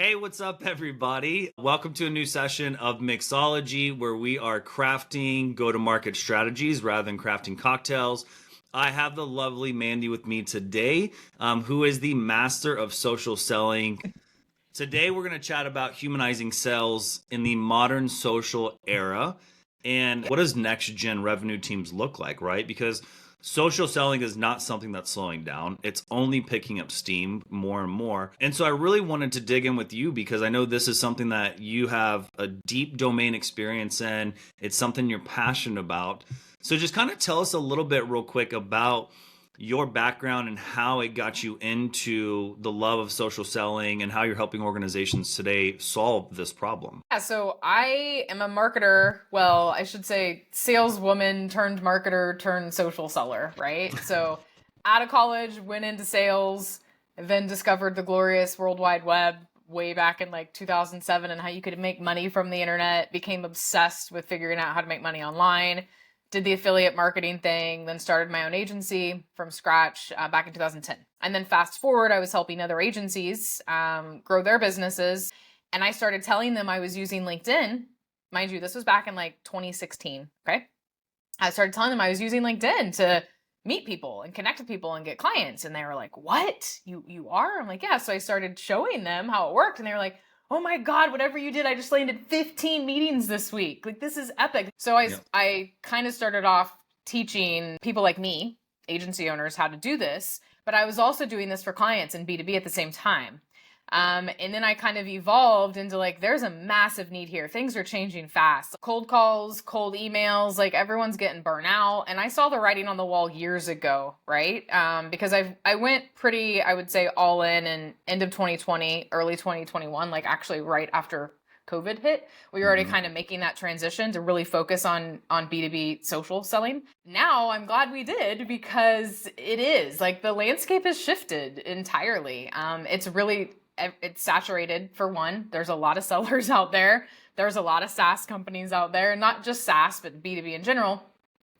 Hey, what's up, everybody? Welcome to a new session of Mixology, where we are crafting go-to-market strategies rather than crafting cocktails. I have the lovely Mandy with me today, who is the master of social selling. Today, we're going to chat about humanizing sales in the modern social era and what does next-gen revenue teams look like, right? Because social selling is not something that's slowing down. It's only picking up steam more and more. And so I really wanted to dig in with you because I know this is something that you have a deep domain experience in. It's something you're passionate about. So just kind of tell us a little bit real quick about your background and how it got you into the love of social selling and how you're helping organizations today solve this problem. Yeah, so I am a marketer. Well, I should say saleswoman turned marketer turned social seller, right? So out of college, went into sales, then discovered the glorious World Wide Web way back in like 2007 and how you could make money from the internet, became obsessed with figuring out how to make money online, did the affiliate marketing thing, then started my own agency from scratch back in 2010. And then fast forward, I was helping other agencies grow their businesses. And I started telling them I was using LinkedIn. Mind you, this was back in like 2016. Okay. I started telling them I was using LinkedIn to meet people and connect with people and get clients. And they were like, "What? You are?" I'm like, "Yeah." So I started showing them how it worked. And they were like, "Oh my God, whatever you did, I just landed 15 meetings this week. Like, this is epic." So I kind of started off teaching people like me, agency owners, how to do this. But I was also doing this for clients in B2B at the same time. And then I kind of evolved into like, there's a massive need here. Things are changing fast. Cold calls, cold emails, like everyone's getting burnt out. And I saw the writing on the wall years ago, right? Because I went pretty, I would say, all in end of 2020, early 2021, like actually right after COVID hit. We were already kind of making that transition to really focus on B2B social selling. Now I'm glad we did because it is like the landscape has shifted entirely. It's saturated for one. There's a lot of sellers out there. There's a lot of SaaS companies out there, not just SaaS, but B2B in general.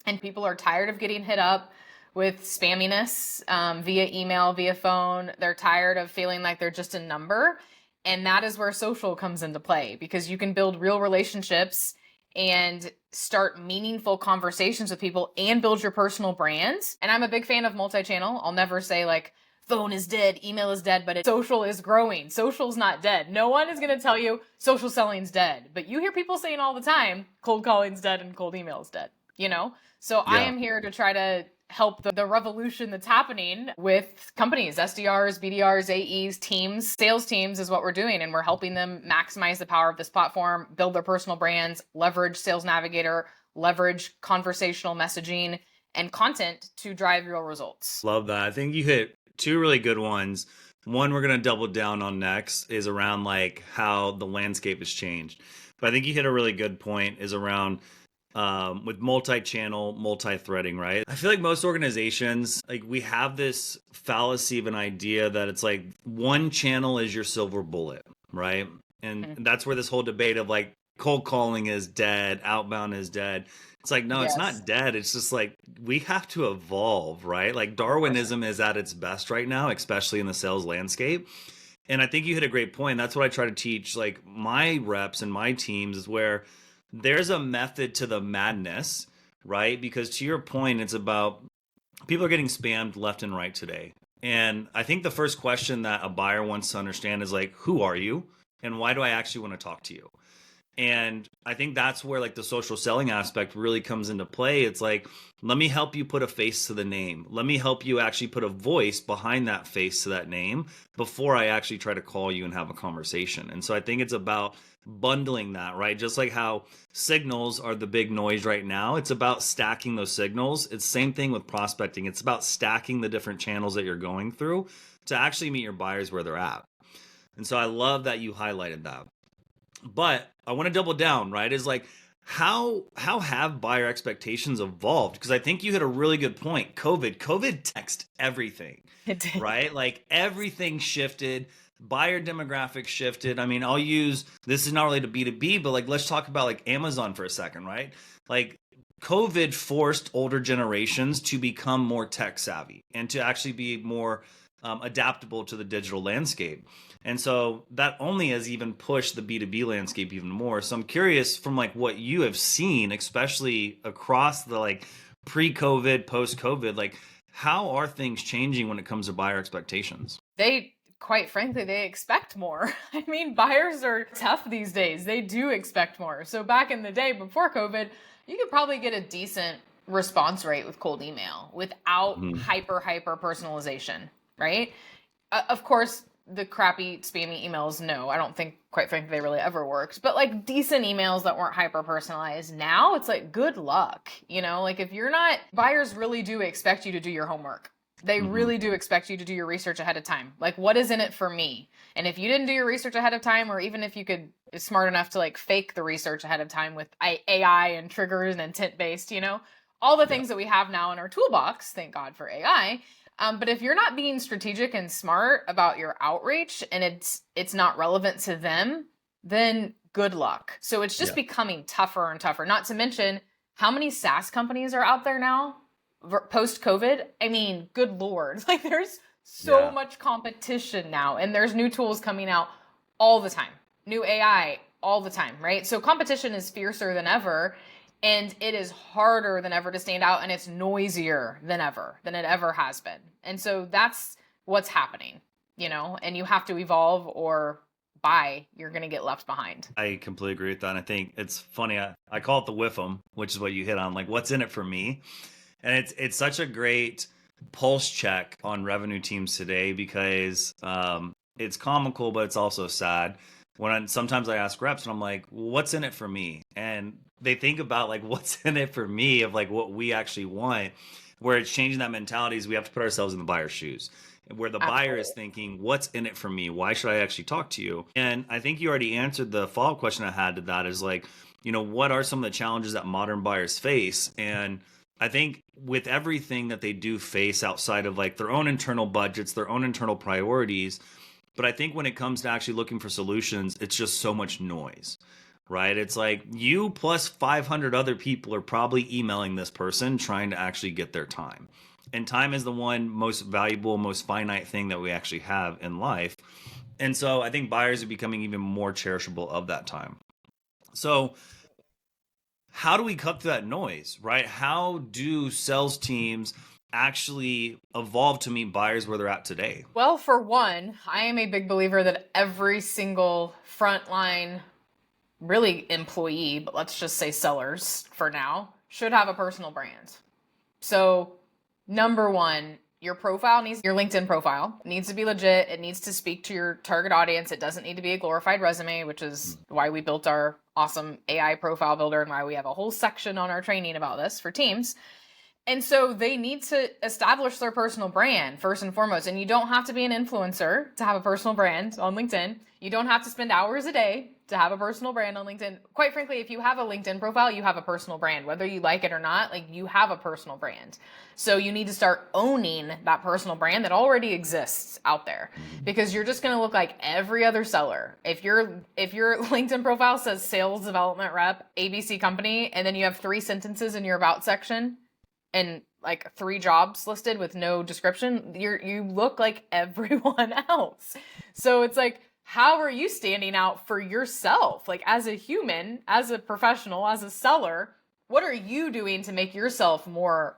And people are tired of getting hit up with spamminess via email, via phone. They're tired of feeling like they're just a number. And that is where social comes into play because you can build real relationships and start meaningful conversations with people and build your personal brands. And I'm a big fan of multi-channel. I'll never say like, phone is dead, email is dead, but social is growing. Social's not dead. No one is going to tell you social selling's dead. But you hear people saying all the time, cold calling's dead and cold email is dead, you know? So I am here to try to help the revolution that's happening with companies, SDRs, BDRs, AEs, teams. Sales teams is what we're doing, and we're helping them maximize the power of this platform, build their personal brands, leverage Sales Navigator, leverage conversational messaging and content to drive real results. Love that. I think you hit two really good ones. One we're going to double down on next is around like how the landscape has changed. But I think you hit a really good point is around with multi-channel, multi-threading, right? I feel like most organizations, like we have this fallacy of an idea that it's like one channel is your silver bullet, right? And that's where this whole debate of like cold calling is dead, outbound is dead. It's like, no, It's not dead. It's just like we have to evolve, right? Like Darwinism is at its best right now, especially in the sales landscape. And I think you hit a great point. That's what I try to teach like my reps and my teams is where there's a method to the madness, right? Because to your point, it's about people are getting spammed left and right today. And I think the first question that a buyer wants to understand is like, who are you? And why do I actually want to talk to you? And I think that's where like the social selling aspect really comes into play. It's like, let me help you put a face to the name. Let me help you actually put a voice behind that face to that name before I actually try to call you and have a conversation. And so I think it's about bundling that, right? Just like how signals are the big noise right now. It's about stacking those signals. It's the same thing with prospecting. It's about stacking the different channels that you're going through to actually meet your buyers where they're at. And so I love that you highlighted that. But I want to double down, right? Is like, how have buyer expectations evolved? Because I think you hit a really good point. COVID text everything, It did. right? Like everything shifted. Buyer demographics shifted. I mean, I'll use, this is not related to B2B, but like, let's talk about like Amazon for a second, right? Like COVID forced older generations to become more tech savvy and to actually be more adaptable to the digital landscape. And so that only has even pushed the B2B landscape even more. So I'm curious from like what you have seen, especially across the like pre-COVID, post-COVID, like how are things changing when it comes to buyer expectations? Quite frankly, they expect more. I mean, buyers are tough these days. They do expect more. So back in the day before COVID, you could probably get a decent response rate with cold email without hyper personalization, right? Of course, the crappy spammy emails, no, I don't think, quite frankly, they really ever worked. But like decent emails that weren't hyper personalized, now it's like good luck. Like if you're not, buyers really do expect you to do your homework. They really do expect you to do your research ahead of time. Like, what is in it for me? And if you didn't do your research ahead of time, or even if you could smart enough to like fake the research ahead of time with AI and triggers and intent based, all the things that we have now in our toolbox, thank God for AI. But if you're not being strategic and smart about your outreach and it's not relevant to them, then good luck. So it's just becoming tougher and tougher. Not to mention how many SaaS companies are out there now post COVID. I mean, good Lord, like there's so much competition now, and there's new tools coming out all the time, new AI all the time, right? So competition is fiercer than ever. And it is harder than ever to stand out, and it's noisier than it ever has been. And so that's what's happening, and you have to evolve or you're going to get left behind. I completely agree with that. And I think it's funny. I call it the whiff'em, which is what you hit on, like what's in it for me. And it's such a great pulse check on revenue teams today because it's comical, but it's also sad. Sometimes I ask reps and I'm like, well, what's in it for me? And they think about like, what's in it for me of like what we actually want, where it's changing that mentality is we have to put ourselves in the buyer's shoes, where the buyer is thinking, what's in it for me? Why should I actually talk to you? And I think you already answered the follow-up question I had to that is like, what are some of the challenges that modern buyers face? And I think with everything that they do face outside of like their own internal budgets, their own internal priorities, but I think when it comes to actually looking for solutions, it's just so much noise, right? It's like you plus 500 other people are probably emailing this person trying to actually get their time. And time is the one most valuable, most finite thing that we actually have in life. And so I think buyers are becoming even more cherishable of that time. So how do we cut through that noise, right? How do sales teams actually evolve to meet buyers where they're at today? Well, for one, I am a big believer that every single frontline, really employee, but let's just say sellers for now, should have a personal brand. So number one, your LinkedIn profile needs to be legit. It needs to speak to your target audience. It doesn't need to be a glorified resume, which is why we built our awesome AI profile builder and why we have a whole section on our training about this for teams. And so they need to establish their personal brand first and foremost. And you don't have to be an influencer to have a personal brand on LinkedIn. You don't have to spend hours a day to have a personal brand on LinkedIn. Quite frankly, if you have a LinkedIn profile, you have a personal brand. Whether you like it or not, like you have a personal brand. So you need to start owning that personal brand that already exists out there, because you're just going to look like every other seller. If your LinkedIn profile says sales development rep, ABC company, and then you have 3 sentences in your about section, and like 3 jobs listed with no description, you look like everyone else. So it's like, how are you standing out for yourself? Like as a human, as a professional, as a seller, what are you doing to make yourself more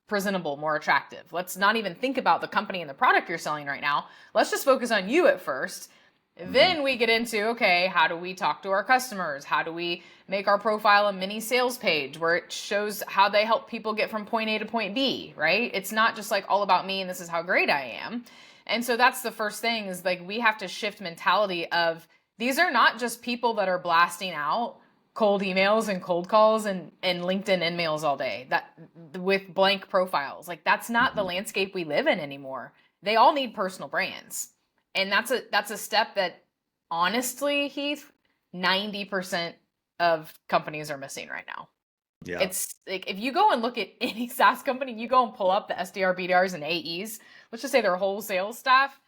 presentable, more attractive? Let's not even think about the company and the product you're selling right now. Let's just focus on you at first. Then we get into, okay, how do we talk to our customers? How do we make our profile a mini sales page where it shows how they help people get from point A to point B, right? It's not just like all about me and this is how great I am. And so that's the first thing, is like we have to shift mentality of these are not just people that are blasting out cold emails and cold calls and LinkedIn in-mails all day that with blank profiles. Like that's not the landscape we live in anymore. They all need personal brands. And that's a step that honestly, Heath, 90% of companies are missing right now. Yeah. It's like if you go and look at any SaaS company, you go and pull up the SDR, BDRs, and AEs, let's just say their whole sales staff,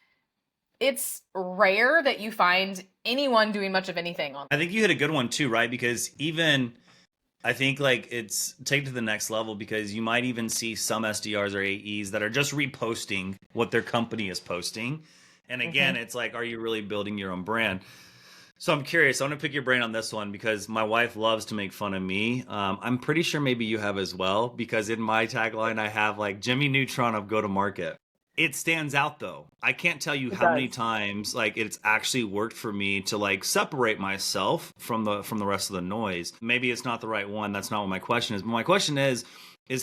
it's rare that you find anyone doing much of anything on. I think you hit a good one too, right? Because even I think like it's take it to the next level because you might even see some SDRs or AEs that are just reposting what their company is posting. And again, Hmm. it's like, are you really building your own brand? So I'm curious. I want to pick your brain on this one because my wife loves to make fun of me. I'm pretty sure maybe you have as well because in my tagline I have like Jimmy Neutron of go to market. It stands out though. I can't tell you It how many does. times like it's actually worked for me to like separate myself from the rest of the noise. Maybe it's not the right one. That's not what my question is. But my question is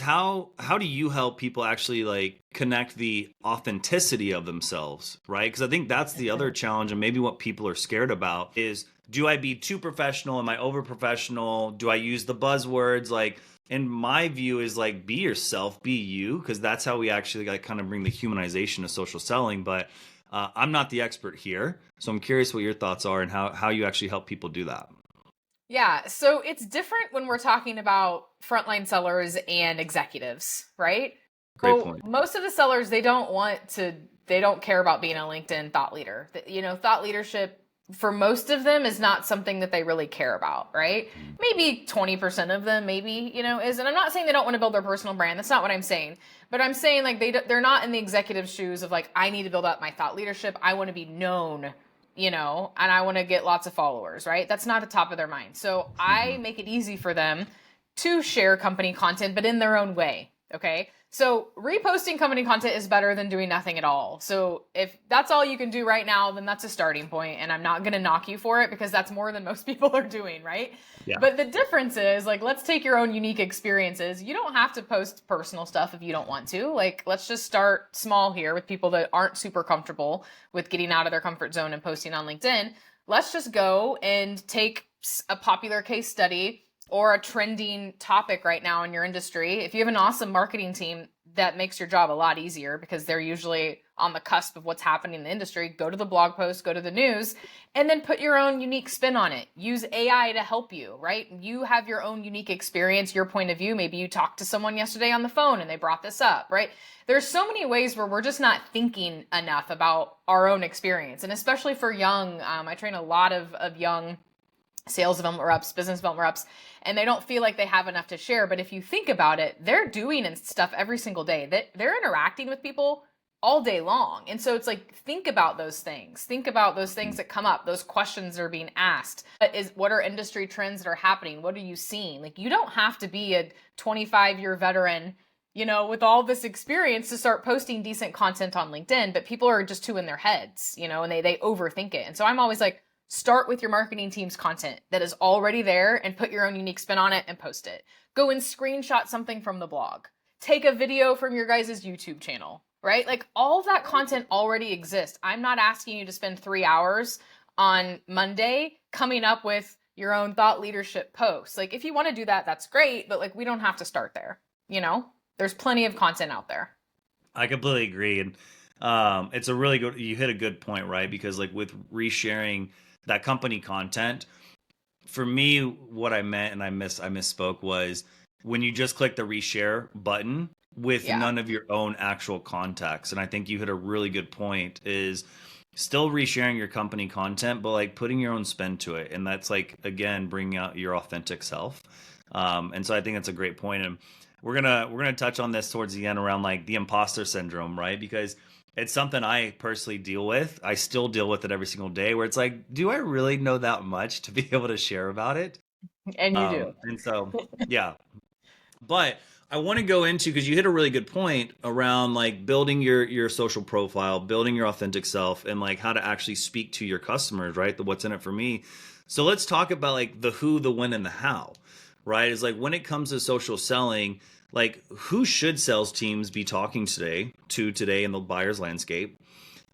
how do you help people actually like connect the authenticity of themselves, right? Because I think that's the other Mhm. challenge and maybe what people are scared about is do I be too professional? Am I over professional? Do I use the buzzwords? Like, in my view, is like be yourself, be you, because that's how we actually like kind of bring the humanization of social selling. But I'm not the expert here, so I'm curious what your thoughts are and how you actually help people do that. Yeah, so it's different when we're talking about frontline sellers and executives, right? Great So point. most of the sellers, they don't care about being a LinkedIn thought leader. Thought leadership for most of them is not something that they really care about, right? Maybe 20% of them, maybe, is, and I'm not saying they don't want to build their personal brand. That's not what I'm saying. But I'm saying like they're not in the executive shoes of like, I need to build up my thought leadership. I want to be known, and I want to get lots of followers, right? That's not the top of their mind. So I Mhm. make it easy for them to share company content, but in their own way. Okay. So reposting company content is better than doing nothing at all. So if that's all you can do right now, then that's a starting point, and I'm not going to knock you for it because that's more than most people are doing, right? Yeah. But the difference is like, let's take your own unique experiences. You don't have to post personal stuff if you don't want to. Like, let's just start small here with people that aren't super comfortable with getting out of their comfort zone and posting on LinkedIn. Let's just go and take a popular case study or a trending topic right now in your industry. If you have an awesome marketing team, that makes your job a lot easier because they're usually on the cusp of what's happening in the industry. Go to the blog post, go to the news, and then put your own unique spin on it. Use AI to help you, right? You have your own unique experience, your point of view. Maybe you talked to someone yesterday on the phone and they brought this up, right? There's so many ways where we're just not thinking enough about our own experience. And especially for young, I train a lot of young sales development reps, business development reps, and they don't feel like they have enough to share. But if you think about it, they're doing and stuff every single day. They're interacting with people all day long. And so it's like, think about those things. Think about those things that come up, those questions that are being asked. What are industry trends that are happening? What are you seeing? Like, you don't have to be a 25-year veteran, with all this experience to start posting decent content on LinkedIn, but people are just too in their heads, and they overthink it. And so I'm always like, start with your marketing team's content that is already there and put your own unique spin on it and post it. Go and screenshot something from the blog. Take a video from your guys' YouTube channel, right? Like, all of that content already exists. I'm not asking you to spend 3 hours on Monday coming up with your own thought leadership posts. Like, if you want to do that, that's great, but like, we don't have to start there, There's plenty of content out there. I completely agree, and it's a really good. You hit a good point, right? Because like with resharing that company content, for me, what I meant and I misspoke was when you just click the reshare button with Yeah. none of your own actual contacts. And I think you hit a really good point is still resharing your company content, but like putting your own spin to it. And that's like, again, bringing out your authentic self. And so I think that's a great point. And we're gonna touch on this towards the end around like the imposter syndrome, right? Because it's something I personally deal with. I still deal with it every single day where it's like, do I really know that much to be able to share about it? And you do. And so, yeah. But I want to go into because you hit a really good point around like building your social profile, building your authentic self, and like how to actually speak to your customers, right? The what's in it for me. So let's talk about like the who, the when, and the how, right? Is like when it comes to social selling, like who should sales teams be talking today in the buyer's landscape?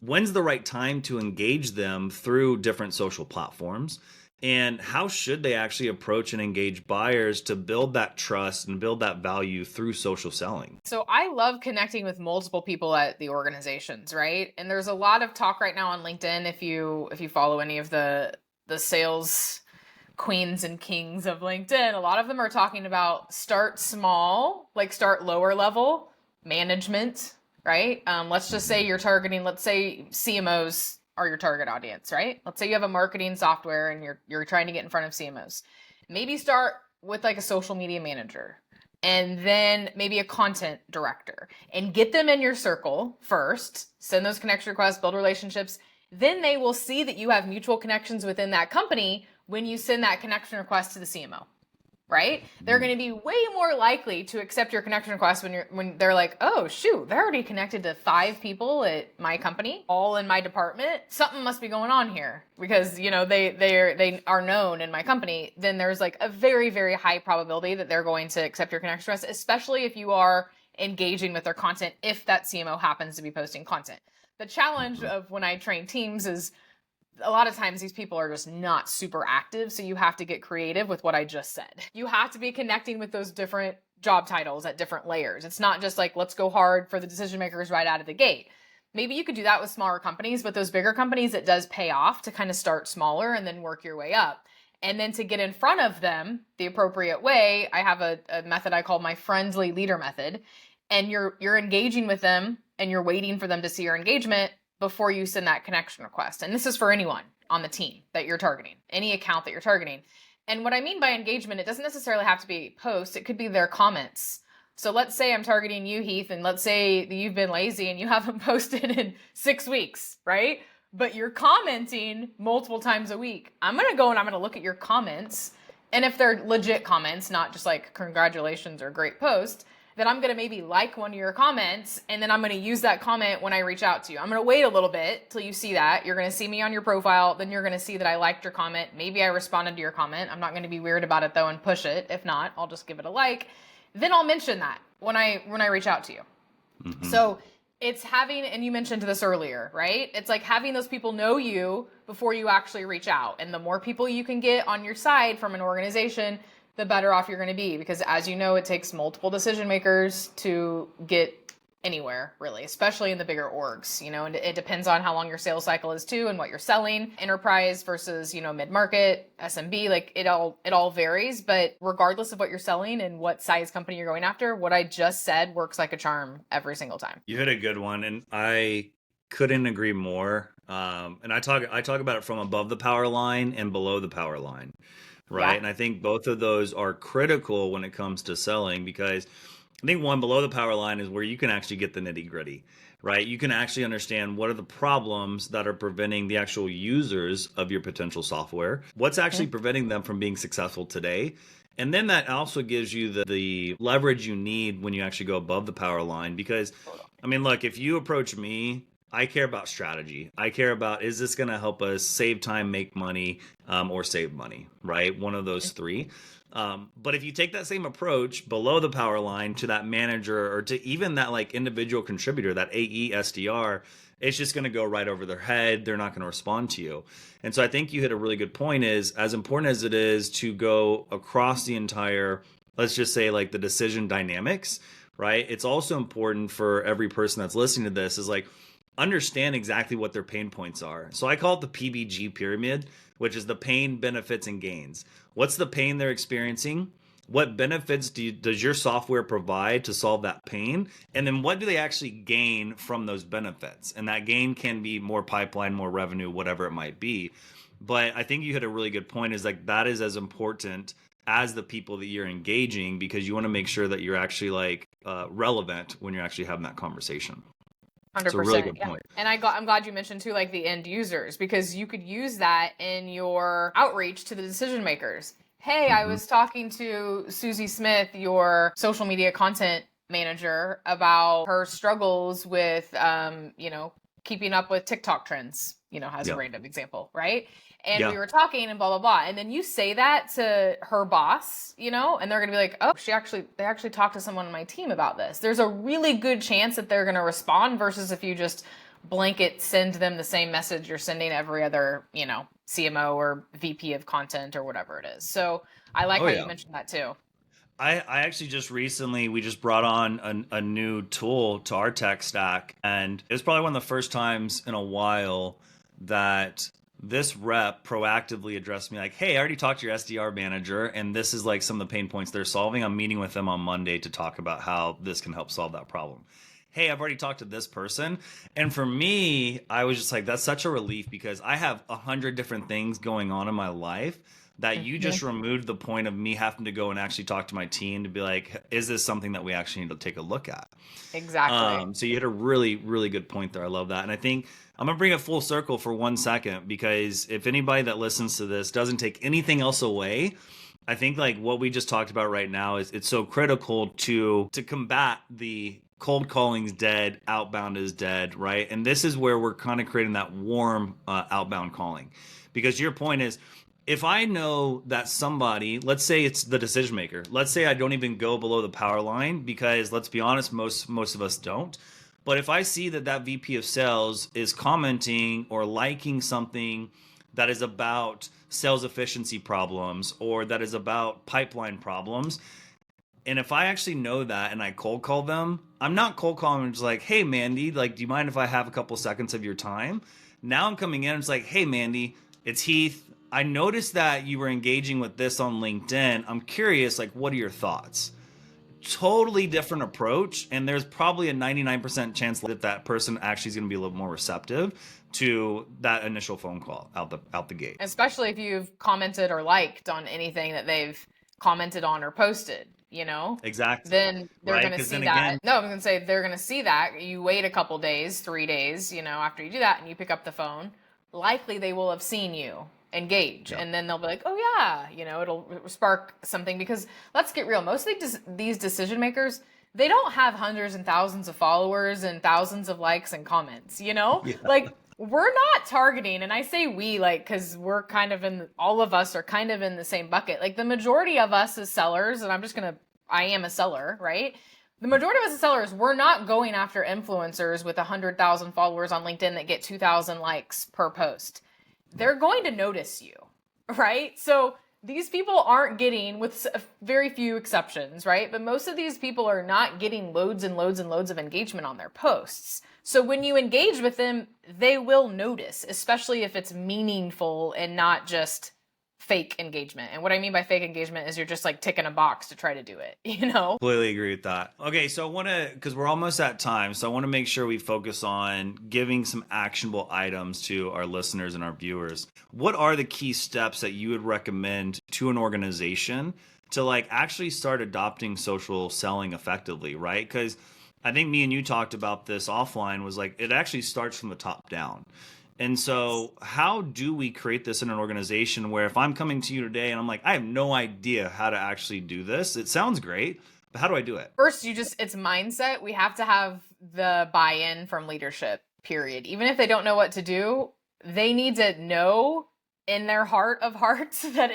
When's the right time to engage them through different social platforms? And how should they actually approach and engage buyers to build that trust and build that value through social selling? So I love connecting with multiple people at the organizations, right? And there's a lot of talk right now on LinkedIn if you follow any of the sales queens and kings of LinkedIn, a lot of them are talking about start small, like start lower level management, right? Let's just say you're targeting, let's say CMOs are your target audience, right? Let's say you have a marketing software and you're trying to get in front of CMOs. Maybe start with like a social media manager and then maybe a content director and get them in your circle first, send those connection requests, build relationships. Then they will see that you have mutual connections within that company when you send that connection request to the CMO. Right? They're going to be way more likely to accept your connection request when they're like, oh shoot, they're already connected to 5 people at my company, all in my department. Something must be going on here because they are known in my company. Then there's like a very, very high probability that they're going to accept your connection request, especially if you are engaging with their content. If that CMO happens to be posting content, the challenge of when I train teams is, a lot of times these people are just not super active, so you have to get creative with what I just said. You have to be connecting with those different job titles at different layers. It's not just like, let's go hard for the decision makers right out of the gate. Maybe you could do that with smaller companies, but those bigger companies, it does pay off to kind of start smaller and then work your way up. And then to get in front of them the appropriate way, I have a method I call my friendly leader method. And you're engaging with them and you're waiting for them to see your engagement before you send that connection request. And this is for anyone on the team that you're targeting, any account that you're targeting. And what I mean by engagement, it doesn't necessarily have to be posts. It could be their comments. So let's say I'm targeting you, Heath, and let's say that you've been lazy and you haven't posted in 6 weeks, right? But you're commenting multiple times a week. I'm going to go and I'm going to look at your comments. And if they're legit comments, not just like congratulations or great post, then I'm going to maybe like one of your comments, and then I'm going to use that comment when I reach out to you. I'm going to wait a little bit till you see that. You're going to see me on your profile. Then you're going to see that I liked your comment. Maybe I responded to your comment. I'm not going to be weird about it though and push it. If not, I'll just give it a like. Then I'll mention that when I reach out to you. So it's having, and you mentioned this earlier, right? It's like having those people know you before you actually reach out. And the more people you can get on your side from an organization, the better off you're going to be, because as you know, it takes multiple decision makers to get anywhere, really, especially in the bigger orgs, and it depends on how long your sales cycle is too and what you're selling. Enterprise versus, mid-market, SMB, like it all varies. But regardless of what you're selling and what size company you're going after, what I just said works like a charm every single time. You hit a good one, and I couldn't agree more. And I talk about it from above the power line and below the power line. Right. Yeah. And I think both of those are critical when it comes to selling, because I think one below the power line is where you can actually get the nitty gritty, right? You can actually understand what are the problems that are preventing the actual users of your potential software, what's actually preventing them from being successful today. And then that also gives you the leverage you need when you actually go above the power line. Because, I mean, look, if you approach me, I care about strategy. I care about, is this going to help us save time, make money, or save money, right? One of those 3. But if you take that same approach below the power line to that manager or to even that like individual contributor, that AE SDR, it's just going to go right over their head. They're not going to respond to you. And so I think you hit a really good point, is as important as it is to go across the entire, let's just say like the decision dynamics, right? It's also important for every person that's listening to this is like, understand exactly what their pain points are. So I call it the PBG pyramid, which is the pain, benefits, and gains. What's the pain they're experiencing? What benefits does your software provide to solve that pain? And then what do they actually gain from those benefits? And that gain can be more pipeline, more revenue, whatever it might be. But I think you hit a really good point, is like that is as important as the people that you're engaging, because you want to make sure that you're actually like relevant when you're actually having that conversation. 100%. It's a really good point. And I'm glad you mentioned too, like the end users, because you could use that in your outreach to the decision makers. Hey, I was talking to Susie Smith, your social media content manager, about her struggles with, keeping up with TikTok trends, as a random example, right? And we were talking and blah, blah, blah. And then you say that to her boss, and they're going to be like, oh, they actually talked to someone on my team about this. There's a really good chance that they're going to respond versus if you just blanket send them the same message you're sending every other, CMO or VP of content or whatever it is. So I like how you mentioned that too. I actually we just brought on a new tool to our tech stack. And it was probably one of the first times in a while that this rep proactively addressed me like, hey, I already talked to your SDR manager, and this is like some of the pain points they're solving. I'm meeting with them on Monday to talk about how this can help solve that problem. hey, I've already talked to this person. And for me, I was just like, that's such a relief because I have 100 different things going on in my life that you Mhm. just removed the point of me having to go and actually talk to my team to be like, is this something that we actually need to take a look at? Exactly. So you hit a really, really good point there. I love that. And I think I'm gonna bring it full circle for 1 second because if anybody that listens to this doesn't take anything else away, I think like what we just talked about right now is it's so critical to combat the cold calling's dead, outbound is dead, right? And this is where we're kind of creating that warm outbound calling, because your point is, if I know that somebody, let's say it's the decision maker, let's say I don't even go below the power line because let's be honest, most of us don't. But if I see that that VP of sales is commenting or liking something that is about sales efficiency problems or that is about pipeline problems, and if I actually know that and I cold call them, I'm not cold calling them just like, hey, Mandy, like, do you mind if I have a couple seconds of your time? Now I'm coming in and it's like, hey, Mandy, it's Heath. I noticed that you were engaging with this on LinkedIn. I'm curious, like, what are your thoughts? Totally different approach. And there's probably a 99% chance that that person actually is going to be a little more receptive to that initial phone call out the gate. Especially if you've commented or liked on anything that they've commented on or posted, Exactly. then they're Right. going to Because see then that. again, No, I'm going to say they're going to see that. You wait a couple days, 3 days, after you do that and you pick up the phone, likely they will have seen you engage. yeah. And then they'll be like, oh, yeah, it'll spark something. Because let's get real. Most of these decision makers, they don't have hundreds and thousands of followers and thousands of likes and comments, Yeah. Like, we're not targeting, and I say we, like, because we're kind of all of us are kind of in the same bucket. Like, the majority of us as sellers, and I am a seller, right? The majority of us as sellers, we're not going after influencers with 100,000 followers on LinkedIn that get 2,000 likes per post. They're going to notice you, right? So these people aren't getting, with very few exceptions, right? But most of these people are not getting loads and loads and loads of engagement on their posts. So when you engage with them, they will notice, especially if it's meaningful and not just fake engagement. And what I mean by fake engagement is you're just like ticking a box to try to do it, Completely agree with that. Okay, so I want to, because we're almost at time, so I want to make sure we focus on giving some actionable items to our listeners and our viewers. What are the key steps that you would recommend to an organization to like actually start adopting social selling effectively, right? Because I think me and you talked about this offline, was like it actually starts from the top down. And so, how do we create this in an organization where if I'm coming to you today and I'm like, I have no idea how to actually do this, it sounds great, but how do I do it? First, it's mindset. We have to have the buy-in from leadership, period. Even if they don't know what to do, they need to know in their heart of hearts that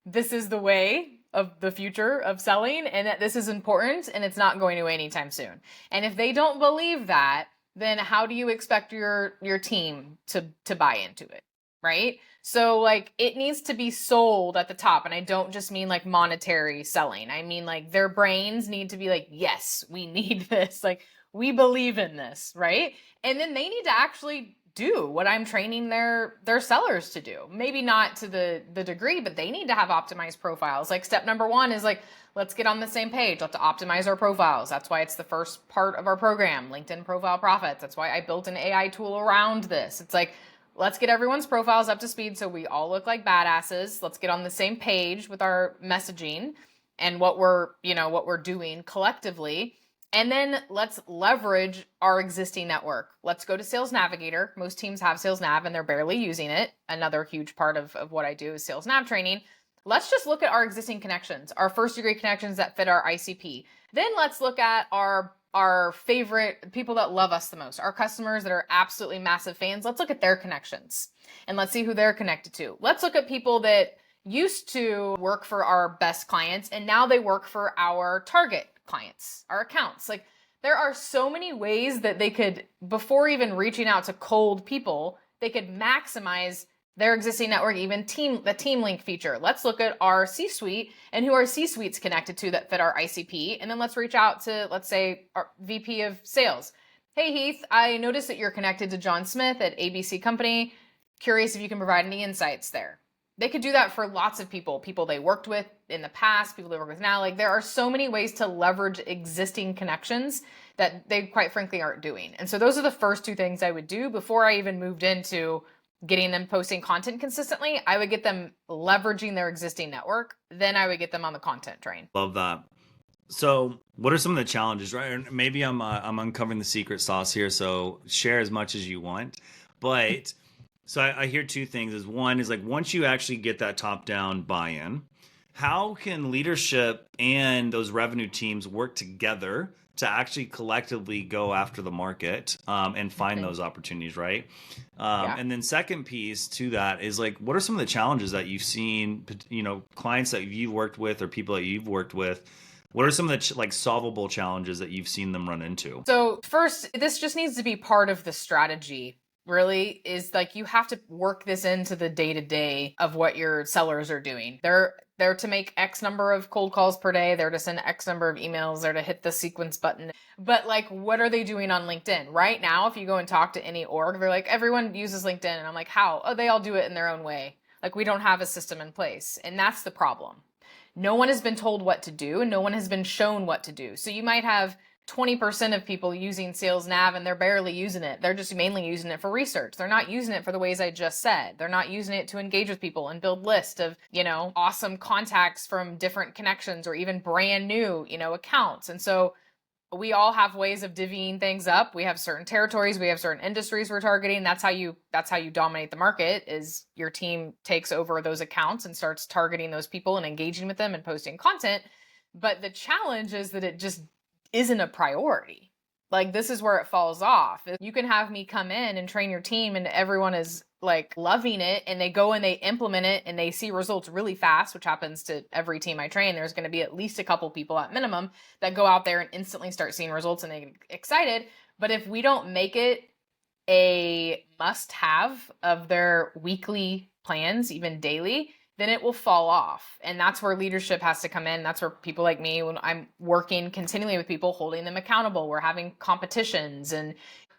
this is the way of the future of selling and that this is important and it's not going away anytime soon. And if they don't believe that, then how do you expect your team to buy into it? Right? So like it needs to be sold at the top. And I don't just mean like monetary selling. I mean like their brains need to be like, yes, we need this. Like we believe in this, right? And then they need to actually do what I'm training their sellers to do. Maybe not to the degree, but they need to have optimized profiles. Like step number 1 is like, let's get on the same page. Let's optimize our profiles. That's why it's the first part of our program, LinkedIn Profile Profits. That's why I built an AI tool around this. It's like, let's get everyone's profiles up to speed so we all look like badasses. Let's get on the same page with our messaging and what we're doing collectively. And then let's leverage our existing network. Let's go to Sales Navigator. Most teams have Sales Nav and they're barely using it. Another huge part of what I do is Sales Nav training. Let's just look at our existing connections, our first degree connections that fit our ICP. Then let's look at our favorite people that love us the most, our customers that are absolutely massive fans. Let's look at their connections and let's see who they're connected to. Let's look at people that used to work for our best clients and now they work for our target clients, our accounts. Like there are so many ways that they could, before even reaching out to cold people, they could maximize their existing network, even the team link feature. Let's look at our C-suite and who our C-suite's connected to that fit our ICP. And then let's reach out to, let's say, our VP of sales. Hey, Heath, I noticed that you're connected to John Smith at ABC Company. Curious if you can provide any insights there. They could do that for lots of people they worked with in the past, people they work with now. Like there are so many ways to leverage existing connections that they quite frankly aren't doing. And so those are the first two things I would do before I even moved into getting them posting content consistently. I would get them leveraging their existing network. Then I would get them on the content train. Love that. So, what are some of the challenges, right? Maybe I'm uncovering the secret sauce here, so share as much as you want. But so I hear two things. Is one is like once you actually get that top-down buy-in, how can leadership and those revenue teams work together to actually collectively go after the market and find those opportunities, right? And then second piece to that is like, what are some of the challenges that you've seen, clients that you've worked with or people that you've worked with? What are some of the like solvable challenges that you've seen them run into? So first, this just needs to be part of the strategy. Really is like you have to work this into the day-to-day of what your sellers are doing. They're to make X number of cold calls per day. They're to send X number of emails. They're to hit the sequence button. But like, what are they doing on LinkedIn? Right now, if you go and talk to any org, they're like, everyone uses LinkedIn. And I'm like, how? Oh, they all do it in their own way. Like we don't have a system in place. And that's the problem. No one has been told what to do and no one has been shown what to do. So you might have 20% of people using Sales Nav and they're barely using it. They're just mainly using it for research. They're not using it for the ways I just said. They're not using it to engage with people and build lists of, awesome contacts from different connections or even brand new, accounts. And so we all have ways of divvying things up. We have certain territories, we have certain industries we're targeting. That's how you dominate the market is your team takes over those accounts and starts targeting those people and engaging with them and posting content. But the challenge is that it just isn't a priority. Like this is where it falls off. You can have me come in and train your team and everyone is like loving it and they go and they implement it and they see results really fast, which happens to every team I train. There's going to be at least a couple people at minimum that go out there and instantly start seeing results and they get excited. But if we don't make it a must-have of their weekly plans, even daily, then it will fall off. And that's where leadership has to come in. That's where people like me, when I'm working continually with people, holding them accountable, we're having competitions and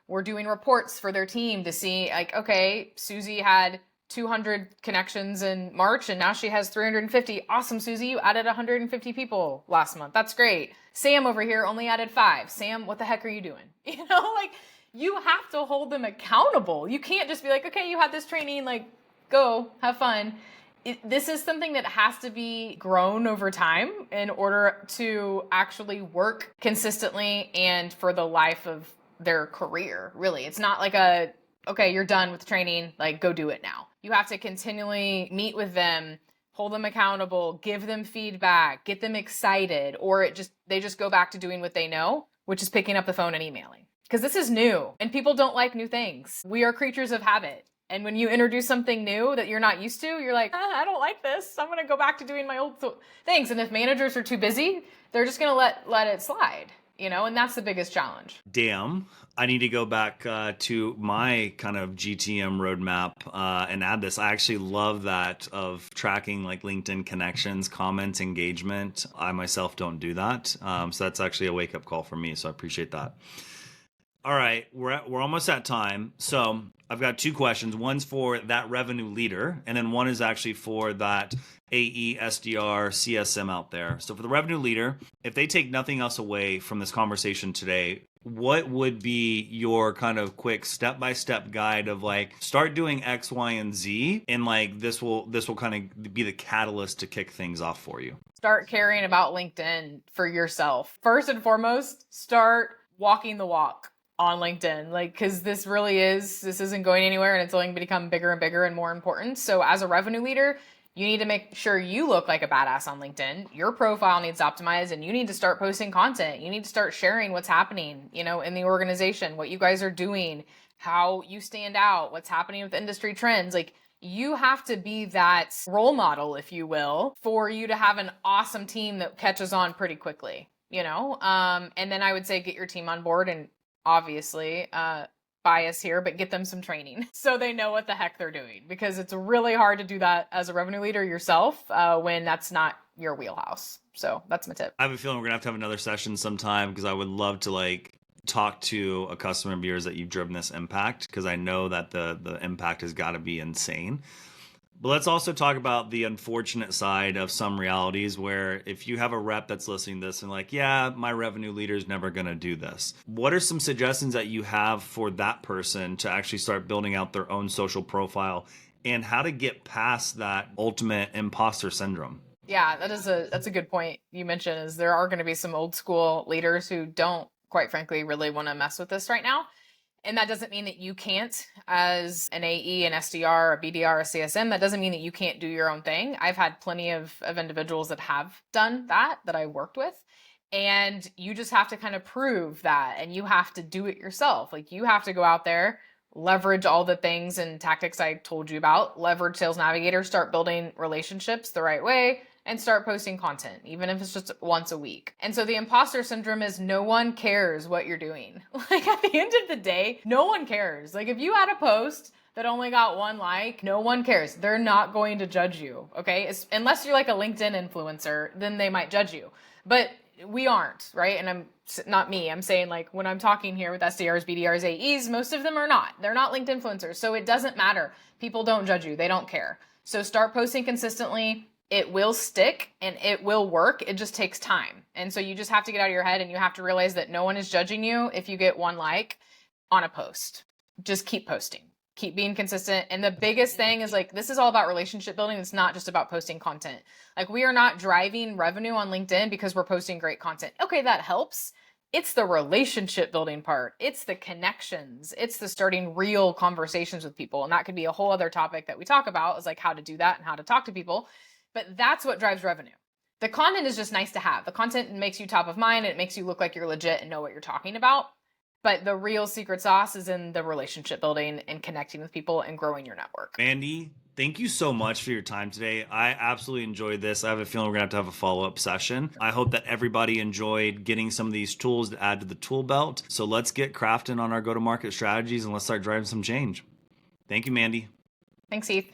we're doing reports for their team to see like, okay, Susie had 200 connections in March and now she has 350. Awesome, Susie, you added 150 people last month. That's great. Sam over here only added 5. Sam, what the heck are you doing? Like you have to hold them accountable. You can't just be like, okay, you had this training, like go have fun. This is something that has to be grown over time in order to actually work consistently and for the life of their career, really. It's not like okay, you're done with training, like go do it now. You have to continually meet with them, hold them accountable, give them feedback, get them excited, or they just go back to doing what they know, which is picking up the phone and emailing. Because this is new and people don't like new things. We are creatures of habit. And when you introduce something new that you're not used to, you're like, I don't like this. I'm going to go back to doing my old things. And if managers are too busy, they're just going to let it slide, and that's the biggest challenge. Damn. I need to go back to my kind of GTM roadmap and add this. I actually love that of tracking like LinkedIn connections, comments, engagement. I myself don't do that. So that's actually a wake up call for me. So I appreciate that. All right, we're almost at time. So I've got 2 questions. One's for that revenue leader, and then one is actually for that AE, SDR, CSM out there. So for the revenue leader, if they take nothing else away from this conversation today, what would be your kind of quick step-by-step guide of like start doing X, Y, and Z, and like this will kind of be the catalyst to kick things off for you? Start caring about LinkedIn for yourself. First and foremost, start walking the walk on LinkedIn, because this isn't going anywhere and it's only going to become bigger and bigger and more important. So as a revenue leader, you need to make sure you look like a badass on LinkedIn. Your profile needs optimized and you need to start posting content. You need to start sharing what's happening, in the organization, what you guys are doing, how you stand out, what's happening with industry trends. Like you have to be that role model, if you will, for you to have an awesome team that catches on pretty quickly, and then I would say get your team on board and obviously bias here, but get them some training so they know what the heck they're doing, because it's really hard to do that as a revenue leader yourself when that's not your wheelhouse. So that's my tip. I have a feeling we're gonna have another session sometime, because I would love to like talk to a customer of yours that you've driven this impact, because I know that the impact has got to be insane. But let's also talk about the unfortunate side of some realities where if you have a rep that's listening to this and like, yeah, my revenue leader is never going to do this. What are some suggestions that you have for that person to actually start building out their own social profile and how to get past that ultimate imposter syndrome? Yeah, that's a good point you mentioned is there are going to be some old school leaders who don't, quite frankly, really want to mess with this right now. And that doesn't mean that you can't, as an AE, an SDR, a BDR, a CSM, that doesn't mean that you can't do your own thing. I've had plenty of individuals that have done that I worked with. And you just have to kind of prove that and you have to do it yourself. Like you have to go out there, leverage all the things and tactics I told you about, leverage Sales Navigator, start building relationships the right way, and start posting content, even if it's just once a week. And so the imposter syndrome is no one cares what you're doing. Like at the end of the day, no one cares. Like if you had a post that only got 1 like, no one cares. They're not going to judge you, okay? Unless you're like a LinkedIn influencer, then they might judge you. But we aren't, right? And I'm not me. I'm saying like when I'm talking here with SDRs, BDRs, AEs, most of them are not. They're not LinkedIn influencers. So it doesn't matter. People don't judge you. They don't care. So start posting consistently. It will stick and it will work. It just takes time. And so you just have to get out of your head and you have to realize that no one is judging you if you get 1 like on a post. Just keep posting. Keep being consistent. And the biggest thing is like, this is all about relationship building. It's not just about posting content. Like we are not driving revenue on LinkedIn because we're posting great content. Okay, that helps. It's the relationship building part. It's the connections. It's the starting real conversations with people. And that could be a whole other topic that we talk about is like how to do that and how to talk to people. But that's what drives revenue. The content is just nice to have. The content makes you top of mind. It makes you look like you're legit and know what you're talking about. But the real secret sauce is in the relationship building and connecting with people and growing your network. Mandy, thank you so much for your time today. I absolutely enjoyed this. I have a feeling we're going to have a follow-up session. I hope that everybody enjoyed getting some of these tools to add to the tool belt. So let's get crafting on our go-to-market strategies and let's start driving some change. Thank you, Mandy. Thanks, Heath.